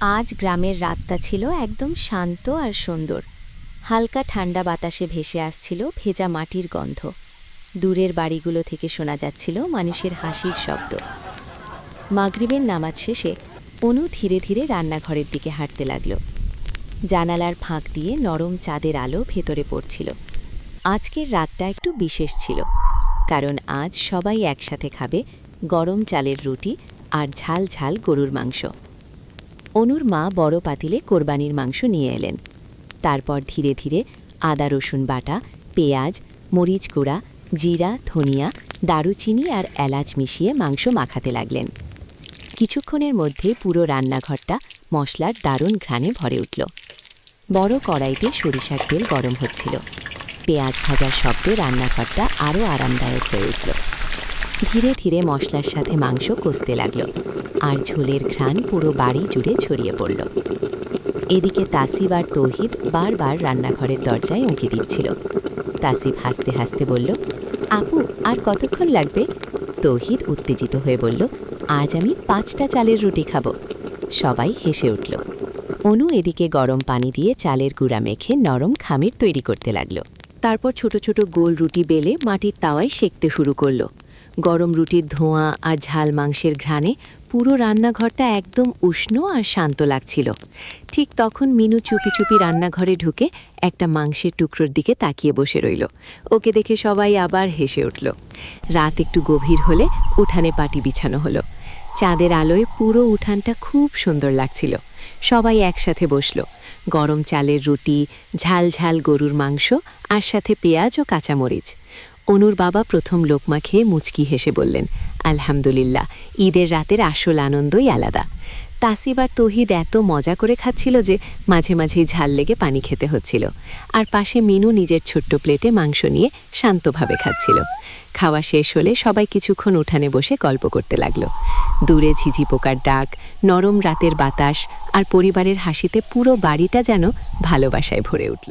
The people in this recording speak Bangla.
আজ গ্রামের রাতটা ছিল একদম শান্ত আর সুন্দর। হালকা ঠান্ডা বাতাসে ভেসে আসছিল ভেজা মাটির গন্ধ। দূরের বাড়িগুলো থেকে শোনা যাচ্ছিল মানুষের হাসির শব্দ। মাগরিবের নামাজ শেষে অনু ধীরে ধীরে রান্নাঘরের দিকে হাঁটতে লাগল। জানালার ফাঁক দিয়ে নরম চাঁদের আলো ভেতরে পড়ছিল। আজকের রাতটা একটু বিশেষ ছিল, কারণ আজ সবাই একসাথে খাবে গরম চালের রুটি আর ঝাল ঝাল গরুর মাংস। অনুর মা বড় পাতিলে কোরবানির মাংস নিয়ে এলেন। তারপর ধীরে ধীরে আদা রসুন বাটা, পেঁয়াজ, মরিচ গুঁড়া, জিরা, ধনিয়া, দারুচিনি আর এলাচ মিশিয়ে মাংস মাখাতে লাগলেন। কিছুক্ষণের মধ্যে পুরো রান্নাঘরটা মশলার দারুণ ঘ্রাণে ভরে উঠল। বড় কড়াইতে সরিষার তেল গরম হচ্ছিল। পেঁয়াজ ভাজার শব্দে রান্নাঘরটা আরও আরামদায়ক হয়ে উঠল। ধীরে ধীরে মশলার সাথে মাংস কষতে লাগল, আর ঝোলের ঘ্রাণ পুরো বাড়ি জুড়ে ছড়িয়ে পড়ল। এদিকে তাসিব আর তৌহিদ বারবার রান্নাঘরের দরজায় উঁকি দিচ্ছিল। তাসিব হাসতে হাসতে বলল, আপু, আর কতক্ষণ লাগবে? তৌহিদ উত্তেজিত হয়ে বলল, আজ আমি 5টা চালের রুটি খাব। সবাই হেসে উঠল। অনু এদিকে গরম পানি দিয়ে চালের গুঁড়া মেখে নরম খামির তৈরি করতে লাগল। তারপর ছোট ছোট গোল রুটি বেলে মাটির তাওয়ায় সেঁকতে শুরু করল। গরম রুটির ধোঁয়া আর ঝাল মাংসের ঘ্রাণে পুরো রান্নাঘরটা একদম উষ্ণ আর শান্ত লাগছিল। ঠিক তখন মিনু চুপি চুপি রান্নাঘরে ঢুকে একটা মাংসের টুকরোর দিকে তাকিয়ে বসে রইল। ওকে দেখে সবাই আবার হেসে উঠল। রাত একটু গভীর হলে উঠানে পাটি বিছানো হলো। চাঁদের আলোয় পুরো উঠানটা খুব সুন্দর লাগছিল। সবাই একসাথে বসল। গরম চালের রুটি, ঝাল ঝাল গরুর মাংস আর সাথে পেঁয়াজ ও কাঁচামরিচ। অনুর বাবা প্রথম লোকমা খেয়ে মুচকি হেসে বললেন, আলহামদুলিল্লাহ, ঈদের রাতের আসল আনন্দই আলাদা। তাসিব আর তৌহিদ এত মজা করে খাচ্ছিল যে মাঝে মাঝেই ঝাল লেগে পানি খেতে হচ্ছিল। আর পাশে মিনু নিজের ছোট্ট প্লেটে মাংস নিয়ে শান্তভাবে খাচ্ছিল। খাওয়া শেষ হলে সবাই কিছুক্ষণ উঠানে বসে গল্প করতে লাগলো। দূরে ঝিঝি পোকার ডাক, নরম রাতের বাতাস আর পরিবারের হাসিতে পুরো বাড়িটা যেন ভালোবাসায় ভরে উঠল।